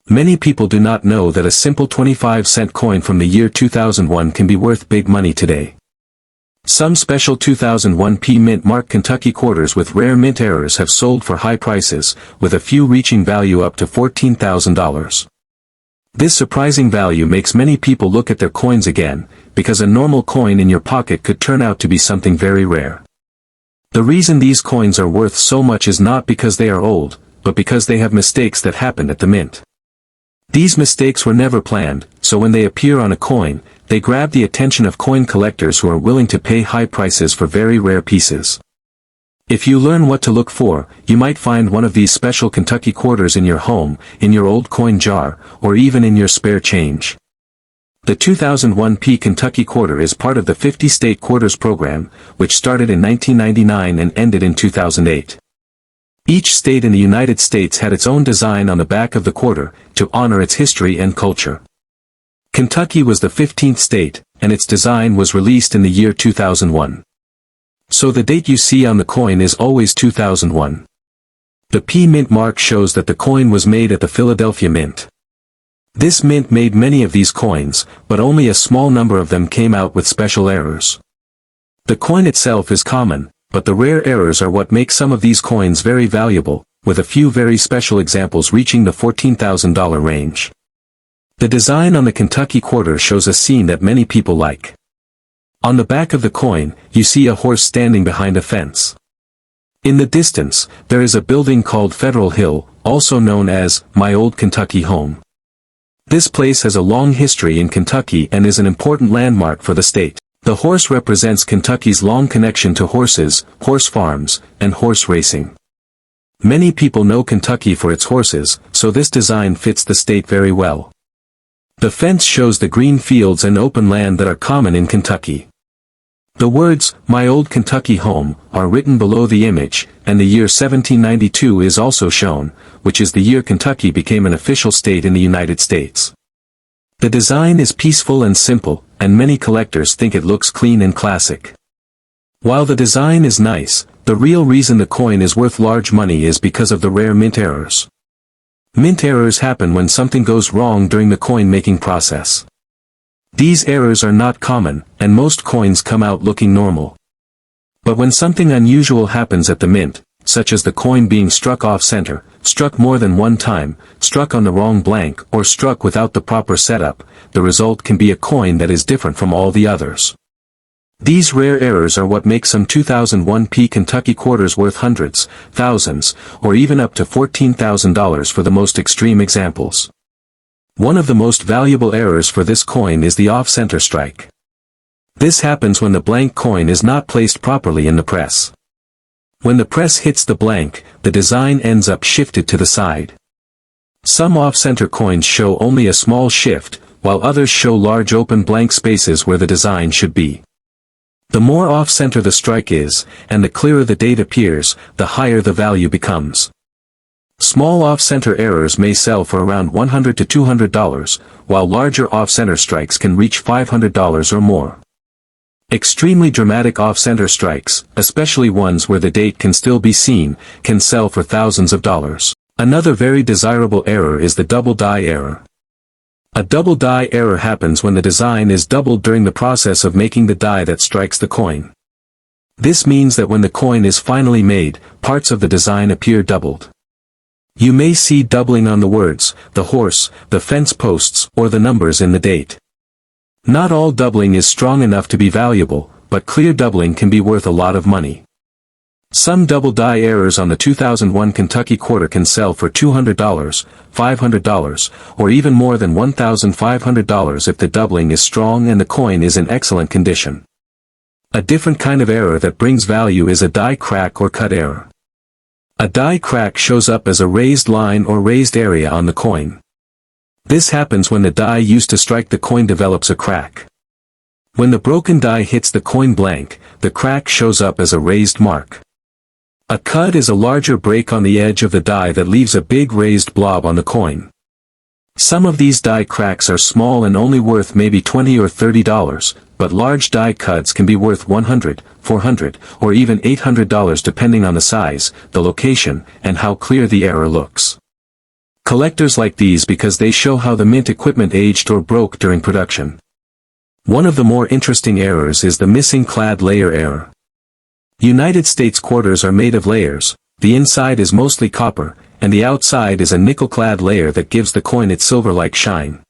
Many people do not know that a simple 25-cent coin from the year 2001 can be worth big money today. Some special 2001 Mint mark Kentucky quarters with rare mint errors have sold for high prices, with a few reaching value up to $14,000. This surprising value makes many people look at their coins again, because a normal coin in your pocket could turn out to be something very rare. The reason these coins are worth so much is not because they are old, but because they have mistakes that happened at the mint. These mistakes were never planned, so when they appear on a coin, they grab the attention of coin collectors who are willing to pay high prices for very rare pieces. If you learn what to look for, you might find one of these special Kentucky quarters in your home, in your old coin jar, or even in your spare change. The 2001 Kentucky quarter is part of the 50-state quarters program, which started in 1999 and ended in 2008. Each state in the United States had its own design on the back of the quarter, to honor its history and culture. Kentucky was the 15th state, and its design was released in the year 2001. So the date you see on the coin is always 2001. The Mint mark shows that the coin was made at the Philadelphia Mint. This mint made many of these coins, but only a small number of them came out with special errors. The coin itself is common, but the rare errors are what make some of these coins very valuable, with a few very special examples reaching the $14,000 range. The design on the Kentucky quarter shows a scene that many people like. On the back of the coin, you see a horse standing behind a fence. In the distance, there is a building called Federal Hill, also known as My Old Kentucky Home. This place has a long history in Kentucky and is an important landmark for the state. The horse represents Kentucky's long connection to horses, horse farms, and horse racing. Many people know Kentucky for its horses, so this design fits the state very well. The fence shows the green fields and open land that are common in Kentucky. The words, My Old Kentucky Home, are written below the image, and the year 1792 is also shown, which is the year Kentucky became an official state in the United States. The design is peaceful and simple, and many collectors think it looks clean and classic. While the design is nice, the real reason the coin is worth large money is because of the rare mint errors. Mint errors happen when something goes wrong during the coin-making process. These errors are not common, and most coins come out looking normal. But when something unusual happens at the mint, such as the coin being struck off-center, struck more than one time, struck on the wrong blank, or struck without the proper setup, the result can be a coin that is different from all the others. These rare errors are what make some 2001 Kentucky quarters worth hundreds, thousands, or even up to $14,000 for the most extreme examples. One of the most valuable errors for this coin is the off-center strike. This happens when the blank coin is not placed properly in the press. When the press hits the blank, the design ends up shifted to the side. Some off-center coins show only a small shift, while others show large open blank spaces where the design should be. The more off-center the strike is, and the clearer the date appears, the higher the value becomes. Small off-center errors may sell for around $100 to $200, while larger off-center strikes can reach $500 or more. Extremely dramatic off-center strikes, especially ones where the date can still be seen, can sell for thousands of dollars. Another very desirable error is the double die error. A double die error happens when the design is doubled during the process of making the die that strikes the coin. This means that when the coin is finally made, parts of the design appear doubled. You may see doubling on the words, the horse, the fence posts, or the numbers in the date. Not all doubling is strong enough to be valuable, but clear doubling can be worth a lot of money. Some double die errors on the 2001 Kentucky quarter can sell for $200, $500, or even more than $1,500 if the doubling is strong and the coin is in excellent condition. A different kind of error that brings value is a die crack or cut error. A die crack shows up as a raised line or raised area on the coin. This happens when the die used to strike the coin develops a crack. When the broken die hits the coin blank, the crack shows up as a raised mark. A cud is a larger break on the edge of the die that leaves a big raised blob on the coin. Some of these die cracks are small and only worth maybe $20 or $30, but large die cuds can be worth $100, $400, or even $800 depending on the size, the location, and how clear the error looks. Collectors like these because they show how the mint equipment aged or broke during production. One of the more interesting errors is the missing clad layer error. United States quarters are made of layers, the inside is mostly copper, and the outside is a nickel-clad layer that gives the coin its silver-like shine.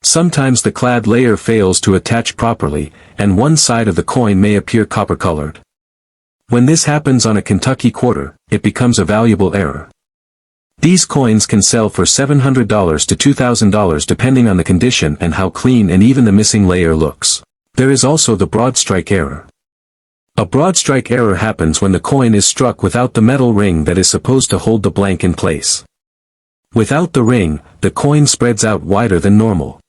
Sometimes the clad layer fails to attach properly, and one side of the coin may appear copper-colored. When this happens on a Kentucky quarter, it becomes a valuable error. These coins can sell for $700 to $2,000 depending on the condition and how clean and even the missing layer looks. There is also the broadstrike error. A broadstrike error happens when the coin is struck without the metal ring that is supposed to hold the blank in place. Without the ring, the coin spreads out wider than normal.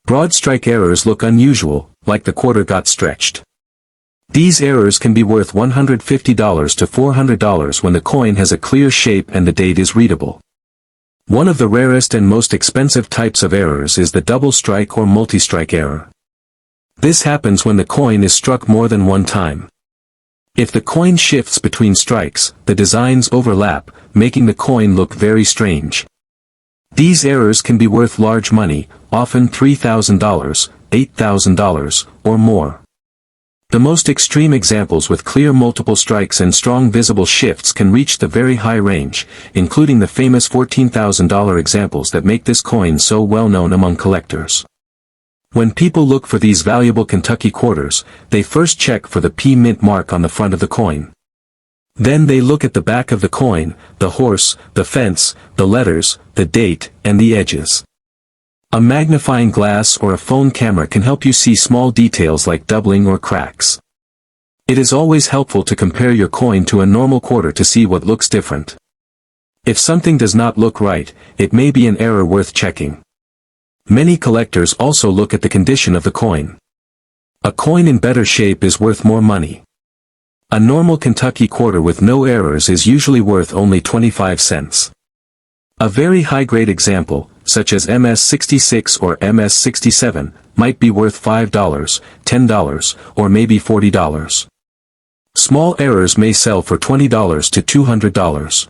Broadstrike errors look unusual, like the quarter got stretched. These errors can be worth $150 to $400 when the coin has a clear shape and the date is readable. One of the rarest and most expensive types of errors is the double strike or multi-strike error. This happens when the coin is struck more than one time. If the coin shifts between strikes, the designs overlap, making the coin look very strange. These errors can be worth large money, often $3,000, $8,000, or more. The most extreme examples with clear multiple strikes and strong visible shifts can reach the very high range, including the famous $14,000 examples that make this coin so well known among collectors. When people look for these valuable Kentucky quarters, they first check for the P mint mark on the front of the coin. Then they look at the back of the coin, the horse, the fence, the letters, the date, and the edges. A magnifying glass or a phone camera can help you see small details like doubling or cracks. It is always helpful to compare your coin to a normal quarter to see what looks different. If something does not look right, it may be an error worth checking. Many collectors also look at the condition of the coin. A coin in better shape is worth more money. A normal Kentucky quarter with no errors is usually worth only 25 cents. A very high-grade example, such as MS-66 or MS-67, might be worth $5, $10, or maybe $40. Small errors may sell for $20 to $200.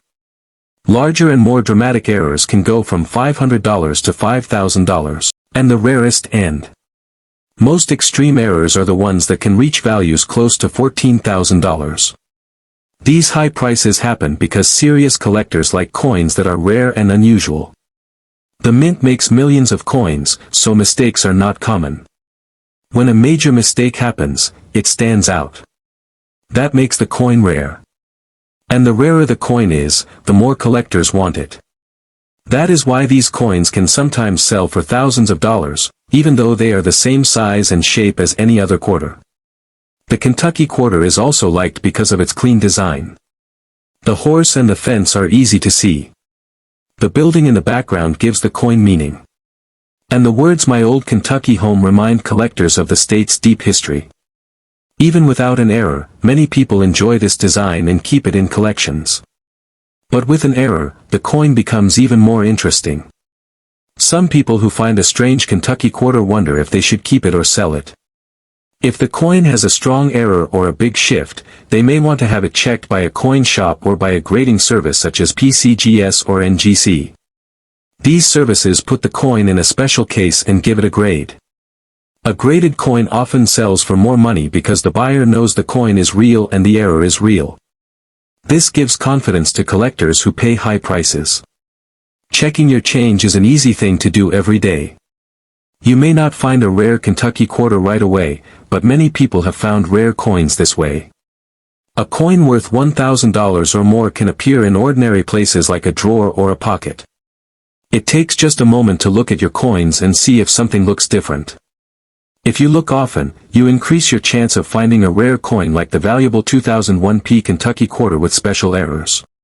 Larger and more dramatic errors can go from $500 to $5,000, and the rarest end. Most extreme errors are the ones that can reach values close to $14,000. These high prices happen because serious collectors like coins that are rare and unusual. The mint makes millions of coins, so mistakes are not common. When a major mistake happens, it stands out. That makes the coin rare. And the rarer the coin is, the more collectors want it. That is why these coins can sometimes sell for thousands of dollars, even though they are the same size and shape as any other quarter. The Kentucky quarter is also liked because of its clean design. The horse and the fence are easy to see. The building in the background gives the coin meaning. And the words "My Old Kentucky Home" remind collectors of the state's deep history. Even without an error, many people enjoy this design and keep it in collections. But with an error, the coin becomes even more interesting. Some people who find a strange Kentucky quarter wonder if they should keep it or sell it. If the coin has a strong error or a big shift, they may want to have it checked by a coin shop or by a grading service such as PCGS or NGC. These services put the coin in a special case and give it a grade. A graded coin often sells for more money because the buyer knows the coin is real and the error is real. This gives confidence to collectors who pay high prices. Checking your change is an easy thing to do every day. You may not find a rare Kentucky quarter right away, but many people have found rare coins this way. A coin worth $1,000 or more can appear in ordinary places like a drawer or a pocket. It takes just a moment to look at your coins and see if something looks different. If you look often, you increase your chance of finding a rare coin like the valuable 2001 Kentucky quarter with special errors.